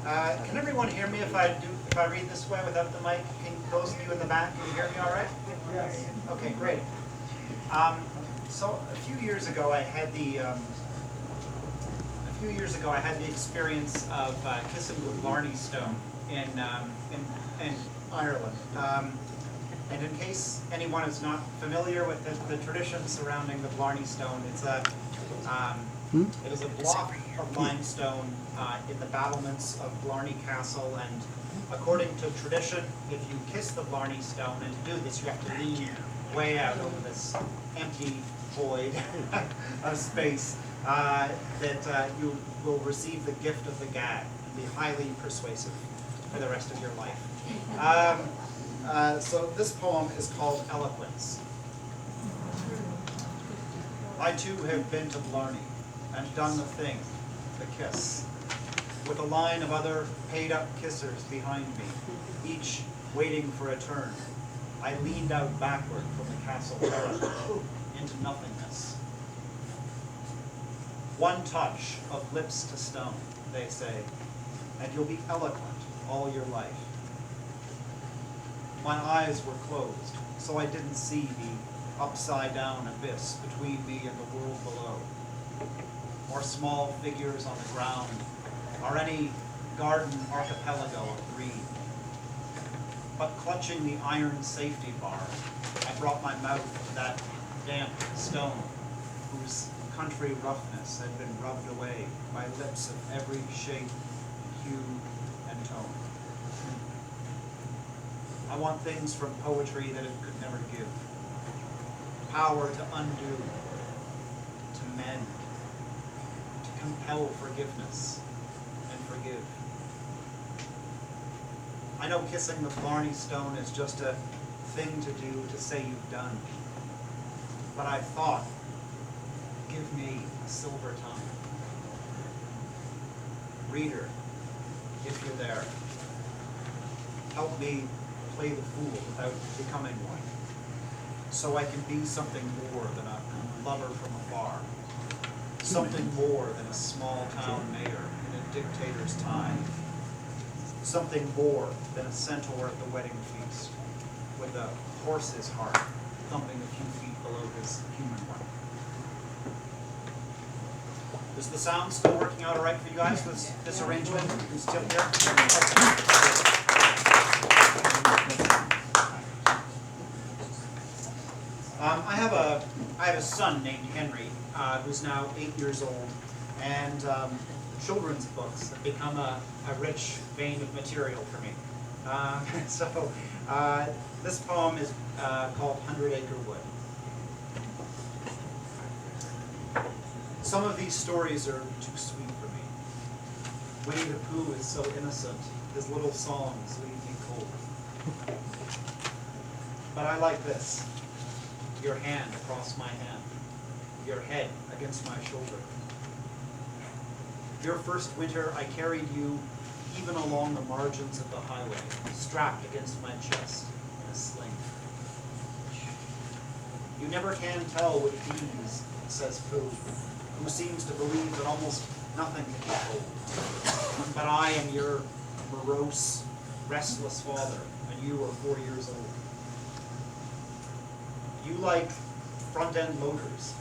Can everyone hear me if I read this way without the mic? Can those of you in the back, can you hear me all right? Yes. Okay, great. So a few years ago, I had the experience of kissing the Blarney Stone in Ireland. And in case anyone is not familiar with the tradition surrounding the Blarney Stone, it is a block of limestone in the battlements of Blarney Castle, and according to tradition, if you kiss the Blarney Stone, and to do this you have to lean way out over this empty void of space, that you will receive the gift of the gag and be highly persuasive for the rest of your life. So this poem is called Eloquence. I too have been to Blarney and done the thing, the kiss, with a line of other paid-up kissers behind me, each waiting for a turn. I leaned out backward from the castle terrace into nothingness. One touch of lips to stone, they say, and you'll be eloquent all your life. My eyes were closed, so I didn't see the upside-down abyss between me and the world below, or small figures on the ground, or any garden archipelago of green. But clutching the iron safety bar, I brought my mouth to that damp stone, whose country roughness had been rubbed away by lips of every shape, hue, and tone. I want things from poetry that it could never give. Power to undo, to mend, to compel forgiveness, and forgive. I know kissing the Blarney Stone is just a thing to do to say you've done. But I thought, give me a silver tongue. Reader, if you're there, help me play the fool without becoming one, so I can be something more than a lover from afar, something more than a small-town mayor in a dictator's time, something more than a centaur at the wedding feast, with a horse's heart thumping a few feet below his human one. Is the sound still working out all right for you guys, this arrangement? You still here? I have a son named Henry, who's now 8 years old, and children's books have become a rich vein of material for me. So this poem is called 100 Acre Wood. Some of these stories are too sweet for me. Winnie the Pooh is so innocent, his little songs leave me cold. But I like this. Your hand across my hand, your head against my shoulder. Your first winter, I carried you even along the margins of the highway, strapped against my chest in a sling. You never can tell with ease, says Pooh, who seems to believe that almost nothing can be told. But I am your morose, restless father, and you are 4 years old. You like front-end loaders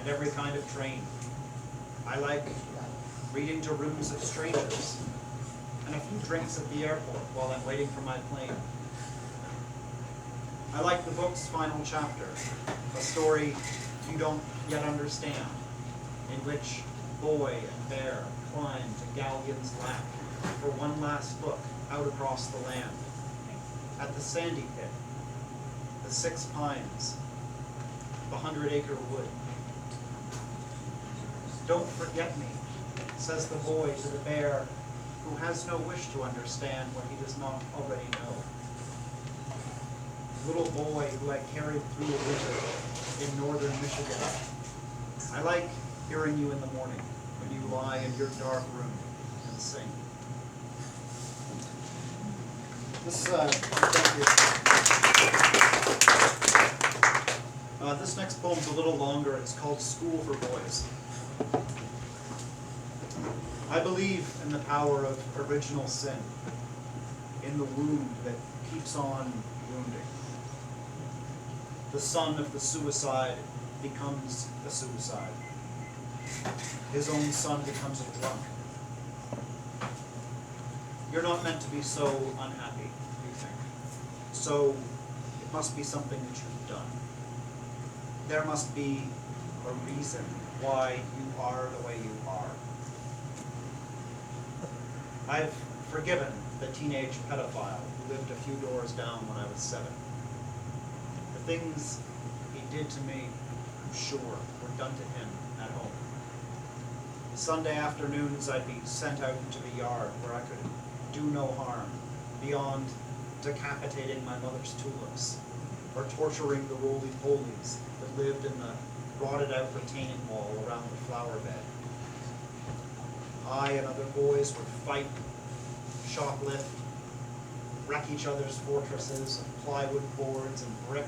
and every kind of train. I like reading to rooms of strangers and a few drinks at the airport while I'm waiting for my plane. I like the book's final chapter, a story you don't yet understand, in which boy and bear climb to Galleon's lap for one last look out across the land, at the sandy pit, the 6 pines, the 100 Acre Wood. Don't forget me, says the boy to the bear, who has no wish to understand what he does not already know. Little boy who I carried through a winter in northern Michigan. I like hearing you in the morning when you lie in your dark room and sing. This next poem's a little longer. It's called School for Boys. I believe in the power of original sin, in the wound that keeps on wounding. The son of the suicide becomes a suicide. His own son becomes a drunk. You're not meant to be so unhappy, you think. So it must be something that you've done. There must be a reason why you are the way you are. I've forgiven the teenage pedophile who lived a few doors down when I was 7. The things he did to me, I'm sure, were done to him at home. Sunday afternoons I'd be sent out into the yard where I could do no harm beyond decapitating my mother's tulips or torturing the roly-polies that lived in the rotted out retaining wall around the flower bed. I and other boys would fight, shoplift, wreck each other's fortresses of plywood boards and brick,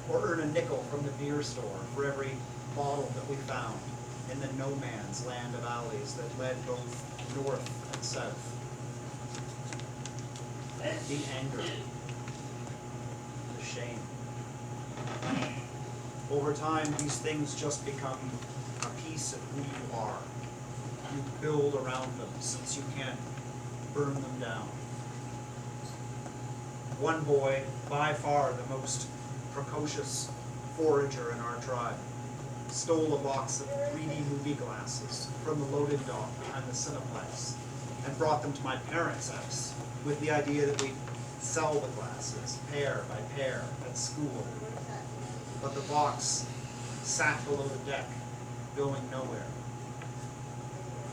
or earn a nickel from the beer store for every bottle that we found in the no man's land of alleys that led both north and south. The anger, the shame. Over time, these things just become a piece of who you are. You build around them since you can't burn them down. One boy, by far the most precocious forager in our tribe, stole a box of 3D movie glasses from the loaded dock behind the Cineplex and brought them to my parents' house with the idea that we'd sell the glasses pair by pair at school. But the box sat below the deck, going nowhere.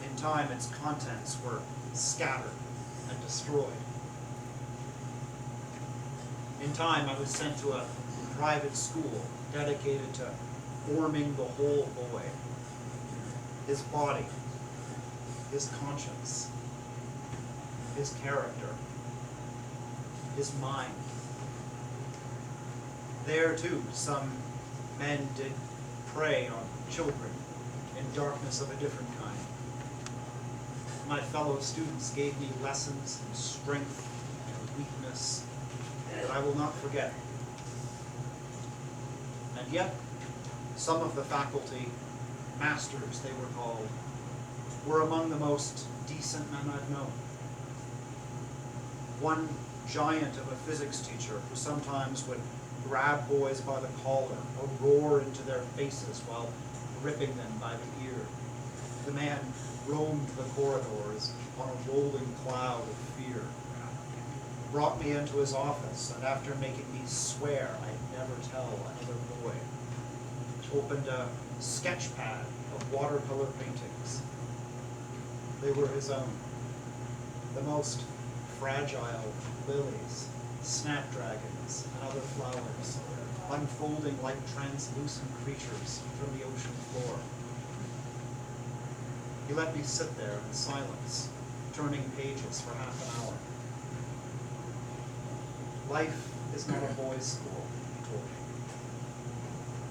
In time, its contents were scattered and destroyed. In time, I was sent to a private school dedicated to forming the whole boy, his body, his conscience, his character, his mind. There, too, some men did prey on children in darkness of a different kind. My fellow students gave me lessons in strength and weakness that I will not forget. And yet, some of the faculty, masters they were called, were among the most decent men I've known. One giant of a physics teacher who sometimes would grab boys by the collar or roar into their faces while gripping them by the ear. The man roamed the corridors on a rolling cloud of fear. Brought me into his office, and after making me swear I'd never tell another boy, opened a sketch pad of watercolor paintings. They were his own. The most fragile lilies, snapdragons, and other flowers, unfolding like translucent creatures from the ocean floor. He let me sit there in silence, turning pages for half an hour. Life is not a boys' school, he told me.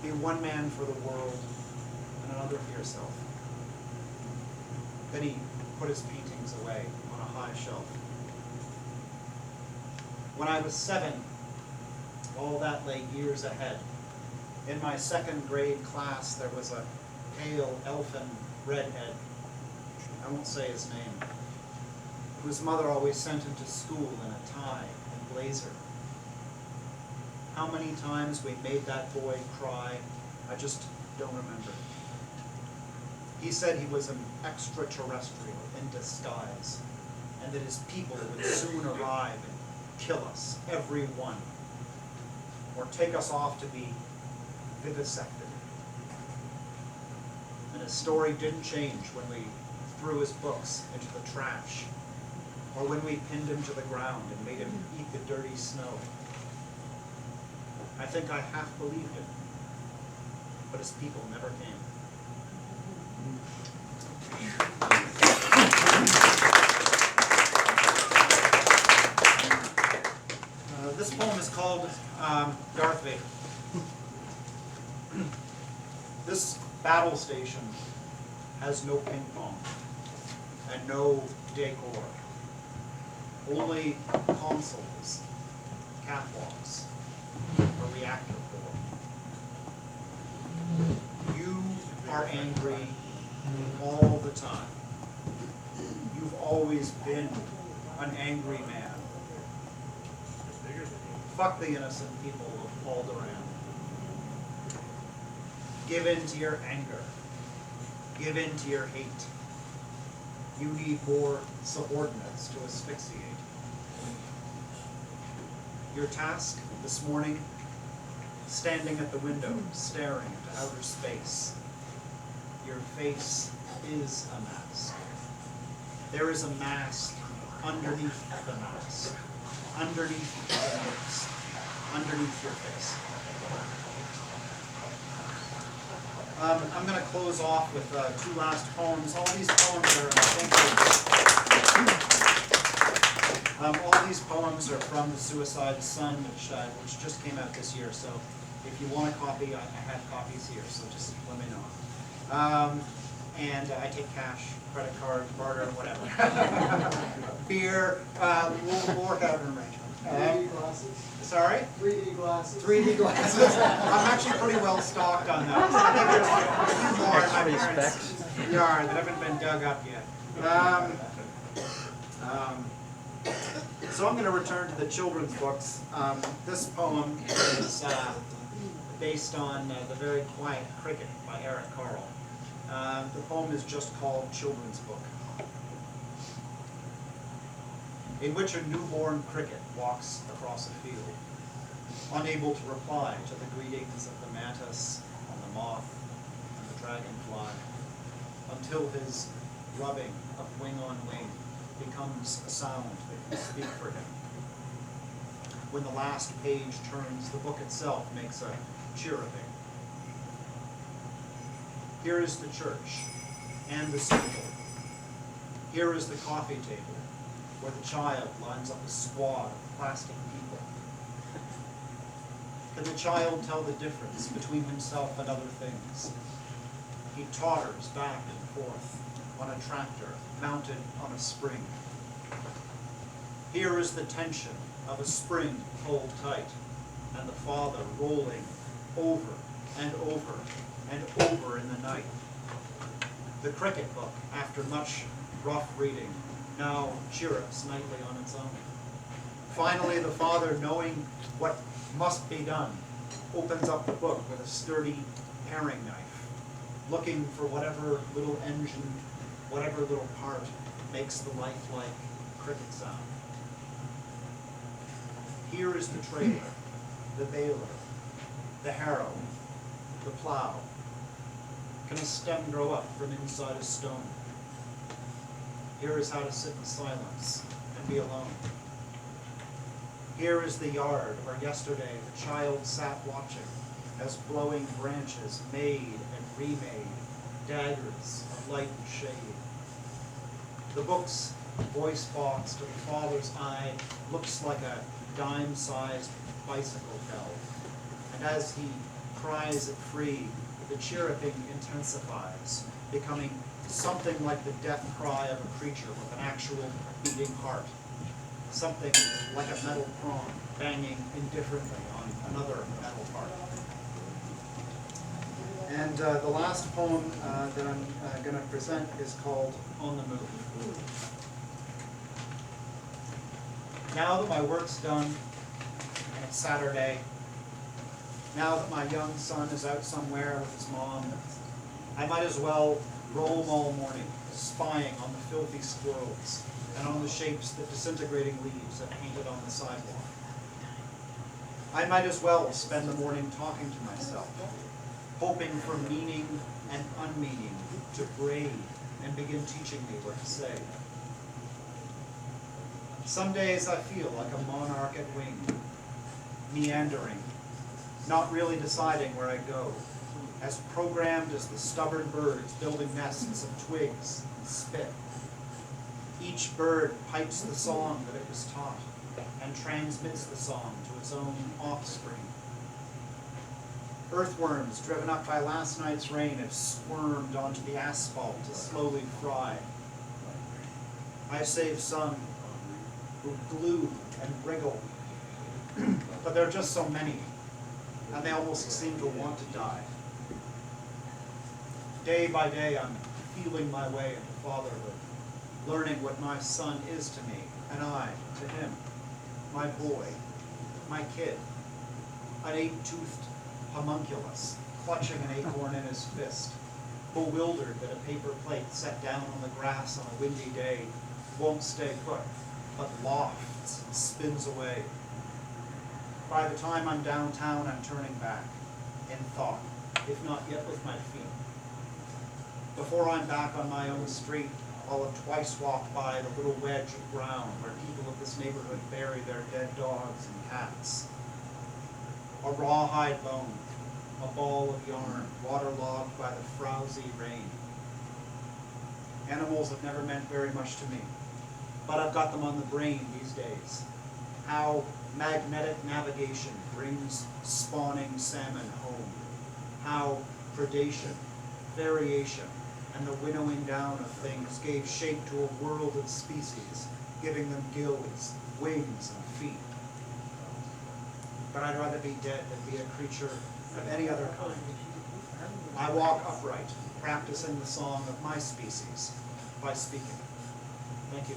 Be one man for the world and another for yourself. Then he put his paintings away on a high shelf. When I was 7, all that lay years ahead. In my 2nd grade class, there was a pale, elfin redhead, I won't say his name, whose mother always sent him to school in a tie and blazer. How many times we made that boy cry, I just don't remember. He said he was an extraterrestrial in disguise, and that his people would soon arrive and kill us, every one, or take us off to be vivisected. And his story didn't change when we threw his books into the trash, or when we pinned him to the ground and made him eat the dirty snow. I think I half believed him, but his people never came. This poem is called Darth Vader. This battle station has no ping pong. and no decor. Only consoles, catwalks, a reactor core. You are angry all the time. You've always been an angry man. Fuck the innocent people of Alderaan. Give in to your anger. Give in to your hate. You need more subordinates to asphyxiate. Your task this morning, standing at the window, staring into outer space. Your face is a mask. There is a mask underneath the mask, underneath the mask, underneath your face. I'm going to close off with two last poems. All these poems are, all these poems are from The Suicide Sun, which just came out this year. So if you want a copy, I have copies here. So just let me know. And I take cash, credit card, barter, whatever. Beer. We'll work out an arrangement. 3D glasses. Sorry? 3D glasses. 3D glasses. I'm actually pretty well stocked on those. I think there's a few more in my parents' yard that haven't been dug up yet. So I'm going to return to the children's books. This poem is based on The Very Quiet Cricket by Eric Carle. The poem is just called Children's Book, in which a newborn cricket walks across a field, unable to reply to the greetings of the mantis and the moth and the dragonfly, until his rubbing of wing on wing becomes a sound that can speak for him. When the last page turns, the book itself makes a chirruping. Here is the church and the steeple. Here is the coffee table, where the child lines up a squad of plastic people. Can the child tell the difference between himself and other things? He totters back and forth on a tractor mounted on a spring. Here is the tension of a spring pulled tight, and the father rolling over and over and over in the night. The cricket book, after much rough reading, now chirrups nightly on its own. Finally, the father, knowing what must be done, opens up the book with a sturdy paring knife, looking for whatever little engine, whatever little part makes the lifelike cricket sound. Here is the trailer, the baler, the harrow, the plow. Can a stem grow up from inside a stone? Here is how to sit in silence and be alone. Here is the yard where yesterday the child sat watching as blowing branches made and remade daggers of light and shade. The book's voice box to the father's eye looks like a dime-sized bicycle bell, and as he cries it free, the chirruping intensifies, becoming something like the death cry of a creature with an actual beating heart. Something like a metal prong banging indifferently on another metal part. And the last poem that I'm going to present is called On the Move. Now that my work's done, and it's Saturday, now that my young son is out somewhere with his mom, I might as well roam all morning, spying on the filthy squirrels and on the shapes that disintegrating leaves have painted on the sidewalk. I might as well spend the morning talking to myself, hoping for meaning and unmeaning to braid and begin teaching me what to say. Some days I feel like a monarch at wing, meandering, not really deciding where I go, as programmed as the stubborn birds building nests of twigs and spit. Each bird pipes the song that it was taught and transmits the song to its own offspring. Earthworms driven up by last night's rain have squirmed onto the asphalt to slowly fry. I save some who glue and wriggle, but there are just so many, and they almost seem to want to die. Day by day, I'm feeling my way into fatherhood, learning what my son is to me, and I to him, my boy, my kid, an 8-toothed homunculus, clutching an acorn in his fist, bewildered that a paper plate set down on the grass on a windy day won't stay put, but lofts and spins away. By the time I'm downtown, I'm turning back, in thought, if not yet with my feet. Before I'm back on my own street, I'll have twice walked by the little wedge of ground where people of this neighborhood bury their dead dogs and cats. A rawhide bone, a ball of yarn, waterlogged by the frowsy rain. Animals have never meant very much to me, but I've got them on the brain these days. How magnetic navigation brings spawning salmon home. How predation, variation, and the winnowing down of things gave shape to a world of species, giving them gills, wings, and feet. But I'd rather be dead than be a creature of any other kind. I walk upright, practicing the song of my species by speaking. Thank you.